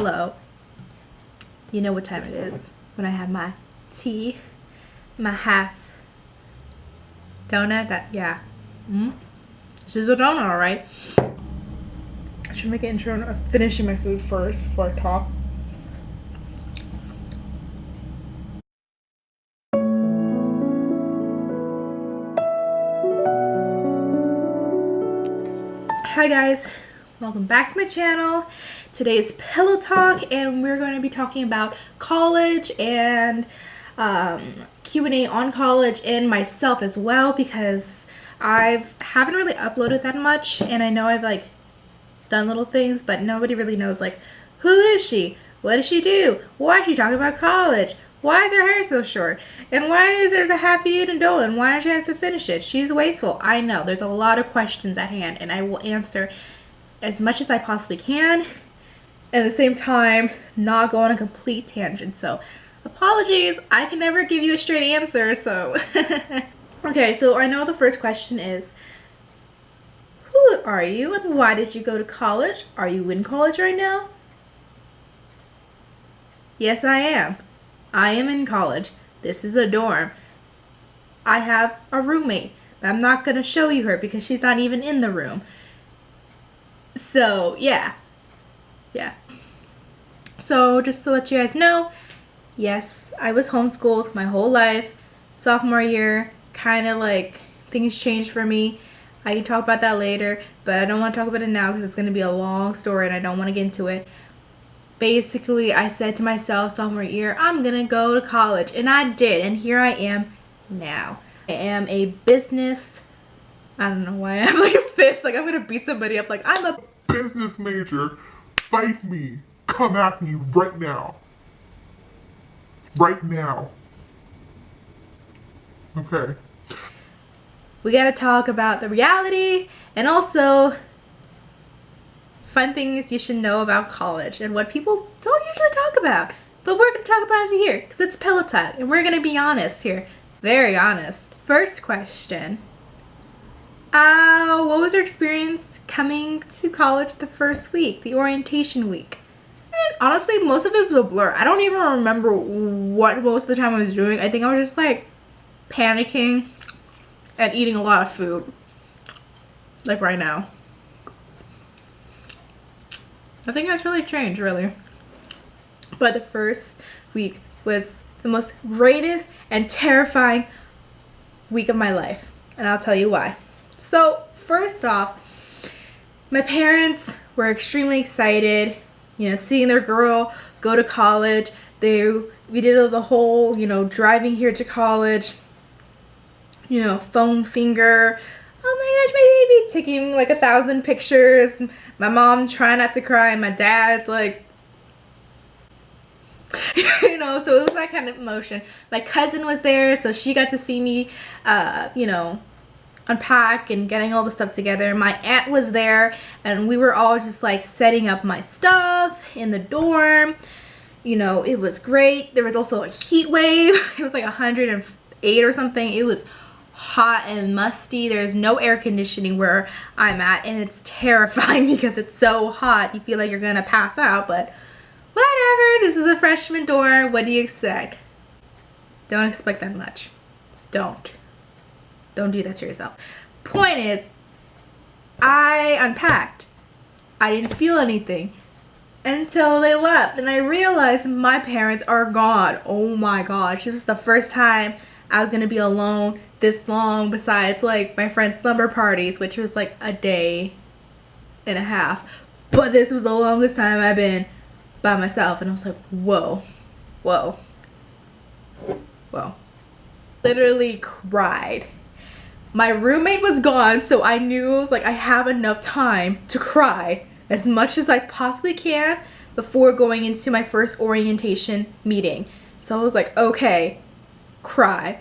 Hello. You know what time it is when I have my tea, my half donut. This is a donut, alright. I should make an intro of finishing my food first before I talk. Hi guys, welcome back to my channel. Today is Pillow Talk and we're going to be talking about college and Q&A on college and myself as well, because I haven't really uploaded that much and I know I've done little things, but nobody really knows who is she? What does she do? Why is she talking about college? Why is her hair so short? And why is there a half-eaten donut? And why does she have to finish it? She's wasteful. I know. There's a lot of questions at hand, and I will answer as much as I possibly can. At the same time, not go on a complete tangent. So, apologies. I can never give you a straight answer, so. Okay, so I know the first question is, who are you and why did you go to college? Are you in college right now? Yes, I am. I am in college. This is a dorm. I have a roommate. I'm not going to show you her because she's not even in the room. So, yeah. So, just to let you guys know, yes, I was homeschooled my whole life. Sophomore year, kind of things changed for me. I can talk about that later, but I don't want to talk about it now because it's going to be a long story and I don't want to get into it. Basically, I said to myself sophomore year, I'm gonna go to college, and I did, and here I am now. I am a business, I don't know why I have a fist, I'm gonna beat somebody up, I'm a business major. Fight me. Come at me right now. Right now. Okay. We gotta talk about the reality, and also fun things you should know about college and what people don't usually talk about. But we're going to talk about it here because it's Pillow Talk and we're going to be honest here. Very honest. First question. What was your experience coming to college the first week, the orientation week? And honestly, most of it was a blur. I don't even remember what most of the time I was doing. I think I was just panicking and eating a lot of food. Like right now. Nothing has really changed, really. But the first week was the most greatest and terrifying week of my life. And I'll tell you why. So, first off, my parents were extremely excited, seeing their girl go to college. We did the whole, driving here to college, foam finger. Oh my gosh, my baby, taking 1,000 pictures. My mom trying not to cry, and my dad's so it was that kind of emotion. My cousin was there, so she got to see me, unpack and getting all the stuff together. My aunt was there, and we were all just setting up my stuff in the dorm. It was great. There was also a heat wave. It was 108 or something. It was hot and musty. There's no air conditioning where I'm at, and it's terrifying because it's so hot. You feel like you're gonna pass out, but whatever. This is a freshman dorm. What do you expect? Don't expect that much. Don't do that to yourself. Point is, I unpacked. I didn't feel anything until they left, and I realized my parents are gone. Oh my gosh, this was the first time I was gonna be alone this long, besides my friend's slumber parties, which was a day and a half. But this was the longest time I've been by myself, and I was whoa. Literally cried. My roommate was gone, so I knew it was I have enough time to cry as much as I possibly can before going into my first orientation meeting. So I was okay, cry.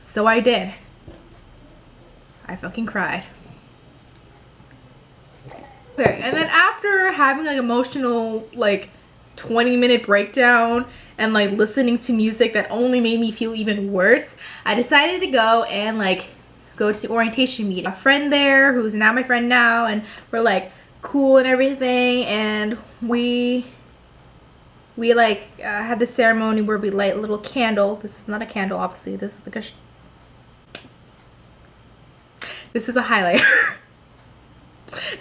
So I did. I fucking cried. Okay, and then after having emotional 20-minute breakdown and listening to music that only made me feel even worse, I decided to go and go to the orientation meeting. A friend there who's not my friend now, and we're cool and everything, and we we like had the ceremony where we light a little candle. This is not a candle, obviously. This is like this is a highlighter.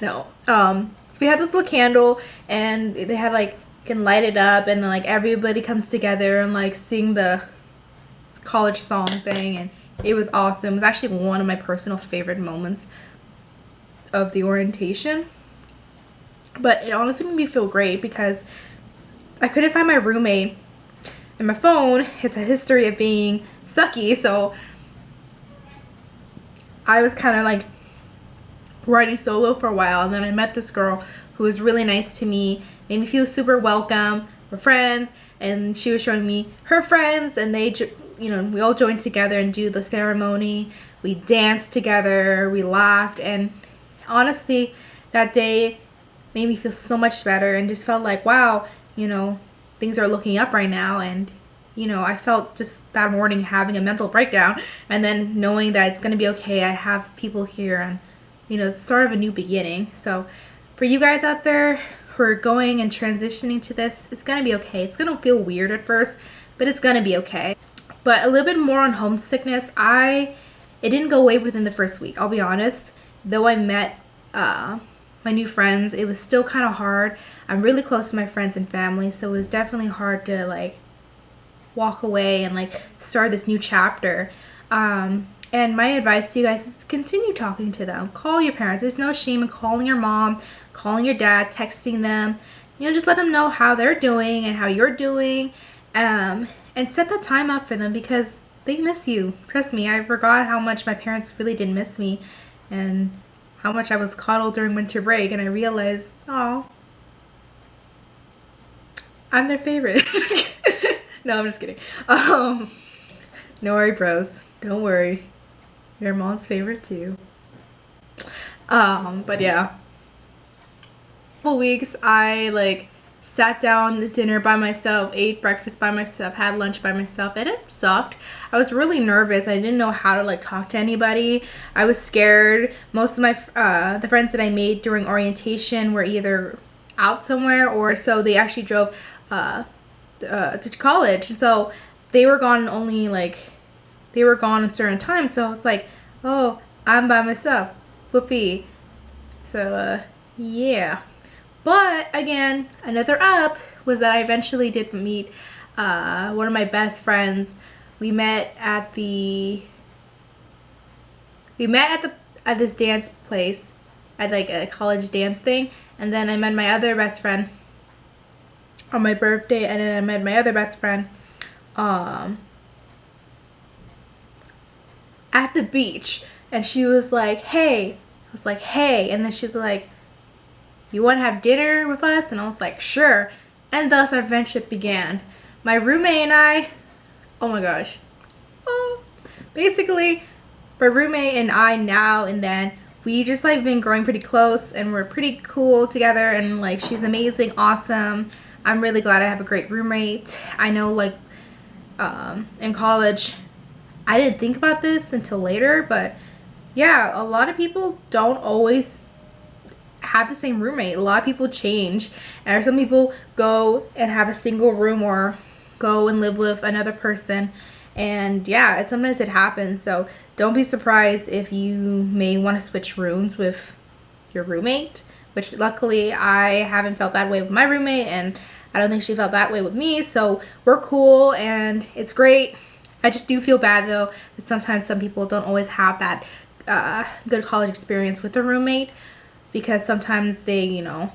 No. So we had this little candle, and they had like, you can light it up, and then like everybody comes together and like sing the college song thing, and it was awesome. It was actually one of my personal favorite moments of the orientation. But it honestly made me feel great because I couldn't find my roommate, and my phone has a history of being sucky, so I was kind of like riding solo for a while, and then I met this girl who was really nice to me, made me feel super welcome. We're friends, and she was showing me her friends, and they, you know, we all joined together and do the ceremony. We danced together, we laughed, and honestly, that day made me feel so much better, and just felt like, wow, you know, things are looking up right now. And you know, I felt just that morning having a mental breakdown, and then knowing that it's gonna be okay. I have people here, and you know, it's the start of a new beginning. So for you guys out there who are going and transitioning to this, it's gonna be okay. It's gonna feel weird at first, but it's gonna be okay. But a little bit more on homesickness. It didn't go away within the first week, I'll be honest. Though I met my new friends, it was still kind of hard. I'm really close to my friends and family, so it was definitely hard to like walk away and like start this new chapter. And my advice to you guys is continue talking to them. Call your parents. There's no shame in calling your mom, calling your dad, texting them. You know, just let them know how they're doing and how you're doing. And set that time up for them, because they miss you. Trust me, I forgot how much my parents really did miss me, and how much I was coddled during winter break, and I realized, oh, I'm their favorite. No, I'm just kidding. No worry, bros. Don't worry. You're mom's favorite too. But yeah. Couple weeks, I like sat down to dinner by myself, ate breakfast by myself, had lunch by myself, and it sucked. I was really nervous. I didn't know how to like talk to anybody. I was scared. Most of my the friends that I made during orientation were either out somewhere, or so they actually drove to college. So they were gone only like, they were gone at certain times. So I was like, oh, I'm by myself. Whoopee. So yeah. But again, another up was that I eventually did meet one of my best friends. We met at this dance place, at like a college dance thing, and then I met my other best friend on my birthday, and then I met my other best friend at the beach, and she was like, hey. I was like, hey, and then she's like, you want to have dinner with us? And I was like, sure. And thus our friendship began. My roommate and I, oh my gosh. Basically, my roommate and I now and then, we just like been growing pretty close, and we're pretty cool together, and like she's amazing, awesome. I'm really glad I have a great roommate. I know like in college, I didn't think about this until later, but yeah, a lot of people don't always have the same roommate. A lot of people change, and some people go and have a single room or go and live with another person, and yeah, sometimes it happens. So don't be surprised if you may want to switch rooms with your roommate, which luckily I haven't felt that way with my roommate, and I don't think she felt that way with me, so we're cool and it's great. I just do feel bad though that sometimes some people don't always have that good college experience with a roommate, because sometimes they, you know,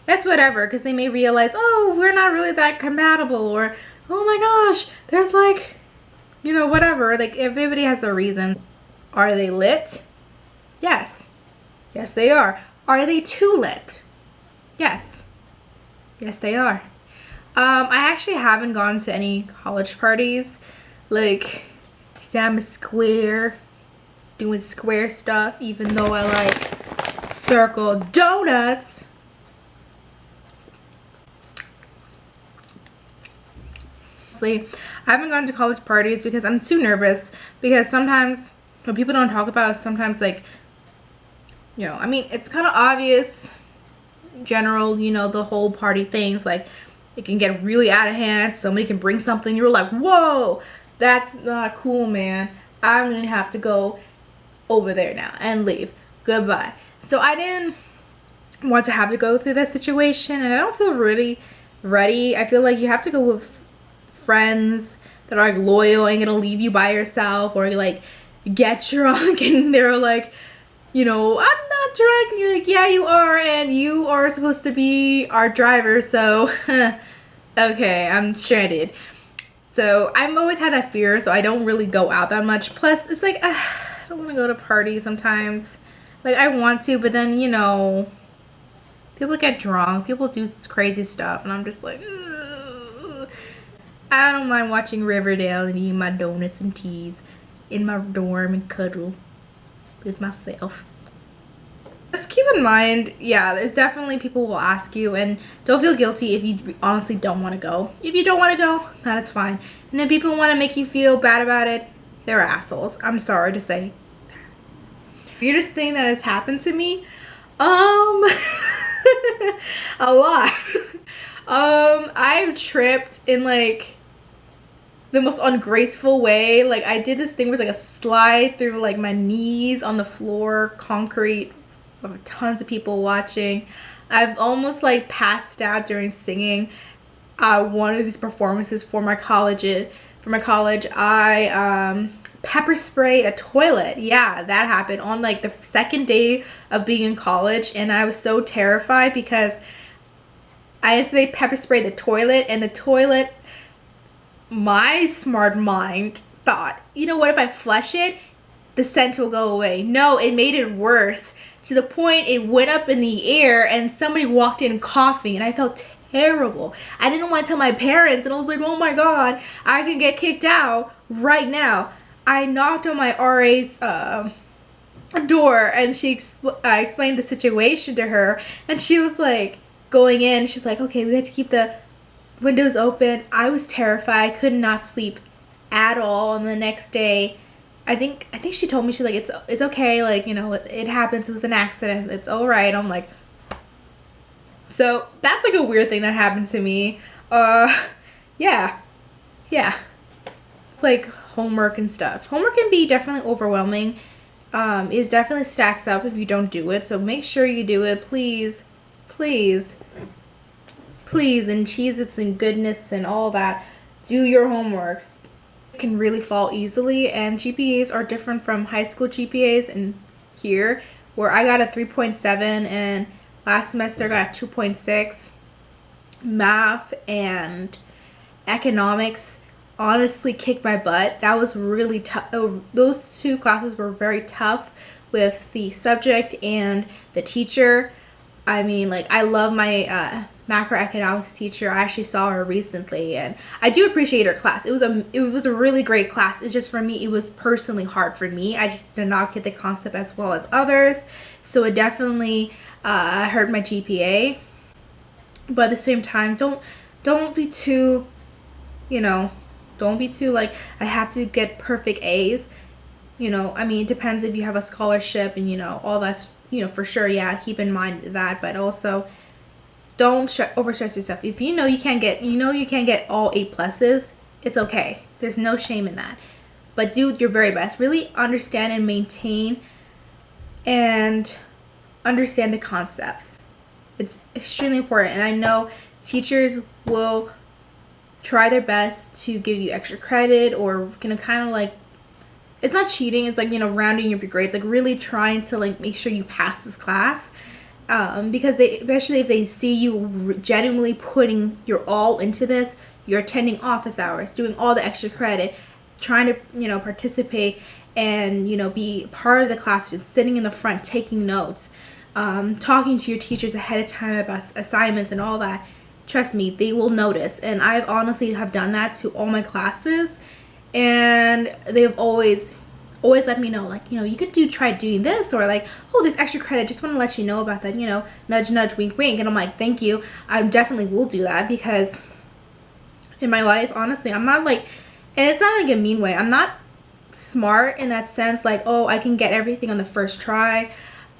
that's whatever, because they may realize, oh, we're not really that compatible, or oh my gosh, there's like, you know, whatever. Like everybody has their reason. Are they lit? Yes. Yes, they are. Are they too lit? Yes. Yes, they are. I actually haven't gone to any college parties. Like, I'm a square, doing square stuff, even though I like circle donuts. Honestly, I haven't gone to college parties because I'm too nervous, because sometimes what people don't talk about is sometimes like, you know, I mean, it's kind of obvious, general, you know, the whole party things, like it can get really out of hand. Somebody can bring something, you're like, whoa, that's not cool, man. I'm gonna have to go over there now and leave. Goodbye. So I didn't want to have to go through that situation, and I don't feel really ready. I feel like you have to go with friends that are like loyal and gonna leave you by yourself, or like get drunk and they're like, you know, I'm not drunk, and you're like, yeah, you are, and you are supposed to be our driver, so okay, I'm stranded. So I've always had that fear, so I don't really go out that much. Plus, it's like, I don't want to go to parties sometimes. Like, I want to, but then, you know, people get drunk, people do crazy stuff, and I'm just like, ugh. I don't mind watching Riverdale and eating my donuts and teas in my dorm and cuddle with myself. Just keep in mind, yeah, there's definitely people will ask you, and don't feel guilty if you honestly don't want to go. If you don't want to go, that's fine. And if people want to make you feel bad about it, they're assholes. I'm sorry to say. Weirdest thing that has happened to me, a lot. I've tripped in like the most ungraceful way. Like, I did this thing where it's like a slide through like my knees on the floor, concrete, with tons of people watching. I've almost like passed out during singing one of these performances for my college. I pepper sprayed a toilet. Yeah, that happened on like the second day of being in college, and I was so terrified because I instantly pepper sprayed the toilet, and the toilet, my smart mind thought, you know what, if I flush it, the scent will go away. No, it made it worse, to the point it went up in the air and somebody walked in coughing, and I felt terrible. I didn't want to tell my parents, and I was like, oh my god, I could get kicked out right now. I knocked on my RA's door, and she explained the situation to her, and she was like, going in, she's like, okay, we have to keep the windows open. I was terrified, could not sleep at all. And the next day, I think she told me, she's like, it's okay, like, you know, it happens, it was an accident, it's all right. I'm like, so that's like a weird thing that happened to me. Yeah, it's like homework and stuff. Homework can be definitely overwhelming. It definitely stacks up if you don't do it, so make sure you do it, please, and Cheez-Its and goodness and all that. Do your homework. It can really fall easily, and GPAs are different from high school GPAs. And here, where I got a 3.7 and last semester I got a 2.6, math and economics honestly kicked my butt. That was really tough. Those two classes were very tough with the subject and the teacher. I mean, like, I love my macroeconomics teacher. I actually saw her recently, and I do appreciate her class. It was a really great class. It's just, for me, it was personally hard for me. I just did not get the concept as well as others, so it definitely hurt my GPA. But at the same time, don't be too, you know, don't be too like, I have to get perfect A's. You know, I mean, it depends if you have a scholarship and, you know, all that's, you know, for sure, yeah, keep in mind that, but also don't overstress yourself. If you know you can't get all A+, it's okay. There's no shame in that. But do your very best. Really understand and maintain and understand the concepts. It's extremely important. And I know teachers will try their best to give you extra credit, or kind of like, it's not cheating, it's like, you know, rounding up your grades, like really trying to like make sure you pass this class, because especially if they see you genuinely putting your all into this, you're attending office hours, doing all the extra credit, trying to, you know, participate and, you know, be part of the class, just sitting in the front taking notes, talking to your teachers ahead of time about assignments and all that. Trust me, they will notice. And I've honestly have done that to all my classes, and they've always let me know, like, you know, you could try doing this, or like, oh, there's extra credit, just want to let you know about that, you know, nudge nudge, wink wink. And I'm like, thank you, I definitely will do that, because in my life, honestly, I'm not like, and it's not like a mean way, I'm not smart in that sense, like, oh, I can get everything on the first try.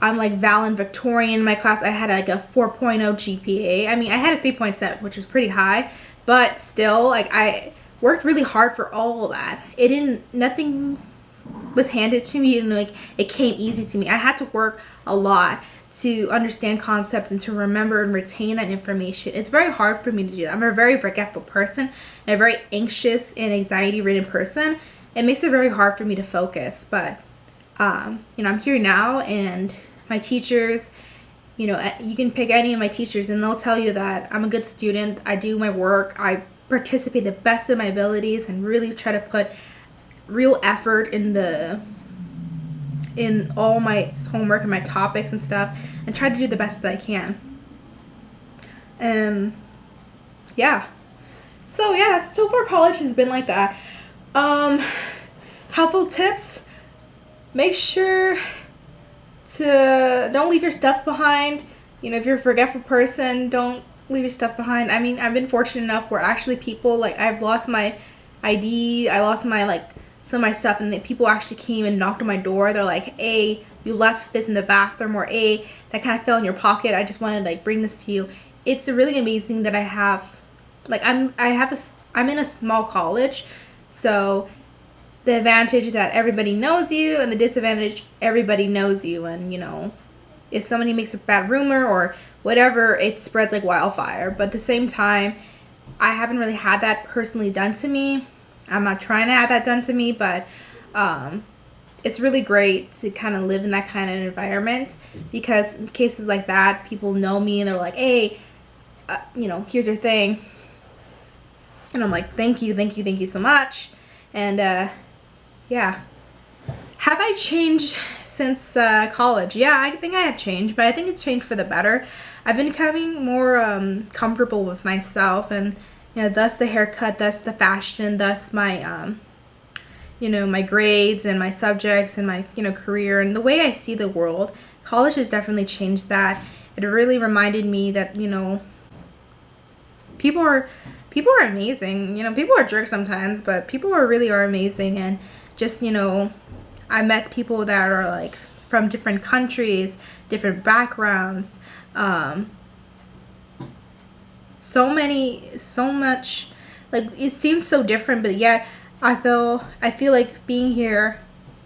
I'm like valedictorian in my class. I had like a 4.0 GPA. I mean, I had a 3.7, which was pretty high, but still, like, I worked really hard for all of that. Nothing was handed to me, and like it came easy to me. I had to work a lot to understand concepts and to remember and retain that information. It's very hard for me to do that. I'm a very forgetful person and a very anxious and anxiety ridden person. It makes it very hard for me to focus, but you know, I'm here now, and my teachers, you know, you can pick any of my teachers and they'll tell you that I'm a good student. I do my work. I participate the best of my abilities and really try to put real effort in all my homework and my topics and stuff, and try to do the best that I can. And yeah, so yeah, so far college has been like that. Helpful tips: make sure to don't leave your stuff behind. You know, if you're a forgetful person, don't leave your stuff behind. I mean, I've been fortunate enough where actually people, like, I've lost my ID, I lost my, like, some of my stuff, and the people actually came and knocked on my door. They're like, hey, you left this in the bathroom, or hey, that kind of fell in your pocket, I just wanted to like bring this to you. It's really amazing that I have, like, I'm in a small college, so the advantage is that everybody knows you, and the disadvantage, everybody knows you. And you know, if somebody makes a bad rumor or whatever, it spreads like wildfire. But at the same time, I haven't really had that personally done to me. I'm not trying to have that done to me, but it's really great to kind of live in that kind of environment, because in cases like that, people know me and they're like, hey, you know, here's your thing. And I'm like, thank you so much. And yeah. Have I changed since college? Yeah, I think I have changed, but I think it's changed for the better. I've been becoming more comfortable with myself, and you know, thus the haircut, thus the fashion, thus my you know, my grades and my subjects and my, you know, career and the way I see the world. College has definitely changed that. It really reminded me that, you know, people are amazing. You know, people are jerks sometimes, but people really are amazing. And just, you know, I met people that are like from different countries, different backgrounds, so much, like, it seems so different, but yet I feel like being here,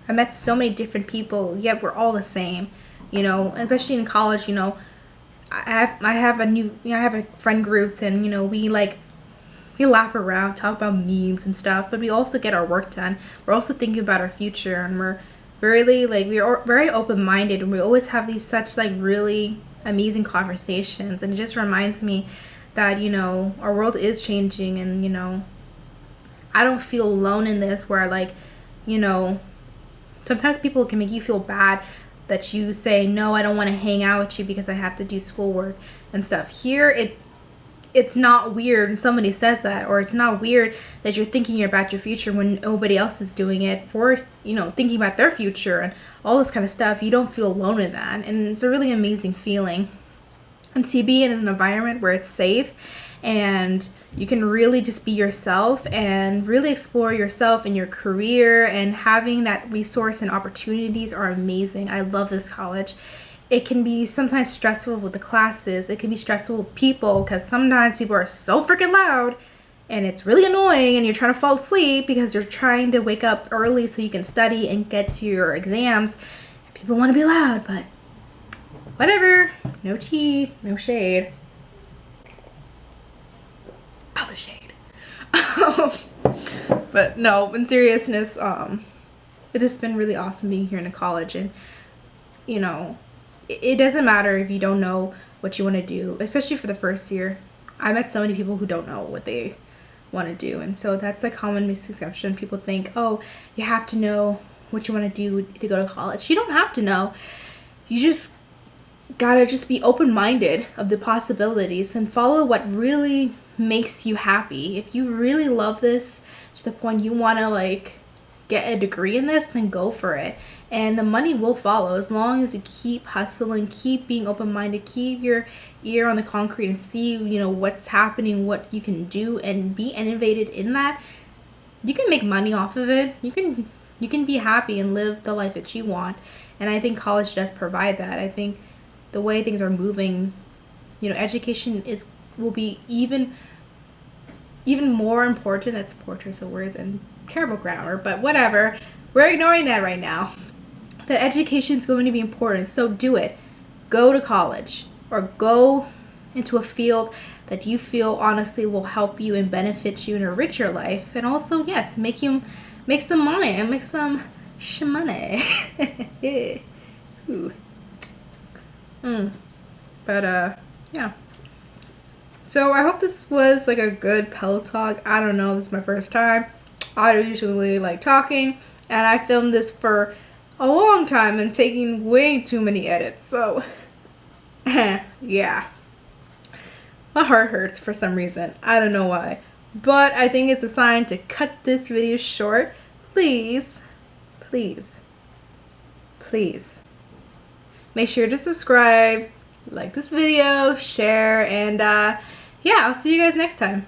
I met so many different people, yet we're all the same, you know, especially in college. You know, I have friend groups, and you know, we laugh around, talk about memes and stuff, but we also get our work done. We're also thinking about our future, and we're very open-minded, and we always have these such like really amazing conversations. And it just reminds me that, you know, our world is changing, and you know, I don't feel alone in this, where like, you know, sometimes people can make you feel bad that you say, no, I don't want to hang out with you because I have to do schoolwork and stuff. Here, it's not weird when somebody says that, or it's not weird that you're thinking about your future when nobody else is doing it for, you know, thinking about their future and all this kind of stuff. You don't feel alone in that, and it's a really amazing feeling. And to be in an environment where it's safe and you can really just be yourself and really explore yourself and your career, and having that resource and opportunities are amazing. I love this college. It can be sometimes stressful with the classes. It can be stressful with people, because sometimes people are so freaking loud and it's really annoying, and you're trying to fall asleep because you're trying to wake up early so you can study and get to your exams. People want to be loud, but whatever. No tea, no shade. All the shade. But no, in seriousness, it's just been really awesome being here in a college. And you know, it doesn't matter if you don't know what you want to do, especially for the first year. I met so many people who don't know what they want to do, and so that's a common misconception. People think, oh, you have to know what you want to do to go to college. You don't have to know. You just gotta just be open-minded of the possibilities and follow what really makes you happy. If you really love this to the point you want to like get a degree in this, then go for it, and the money will follow as long as you keep hustling, keep being open-minded, keep your ear on the concrete, and see, you know, what's happening, what you can do, and be innovative in that. You can make money off of it. You can be happy and live the life that you want. And I think college does provide that. I think the way things are moving, you know, education will be even more important. That's poor choice of words and terrible grammar, but whatever. We're ignoring that right now. That education is going to be important, so do it. Go to college or go into a field that you feel honestly will help you and benefit you and enrich your life. And also, yes, make some money and make some shmoney. Ooh. But yeah. So I hope this was like a good pillow talk. I don't know, this is my first time. I usually like talking, and I filmed this for a long time and taking way too many edits. So yeah. My heart hurts for some reason. I don't know why. But I think it's a sign to cut this video short. Please, please, please make sure to subscribe, like this video, share, and yeah, I'll see you guys next time.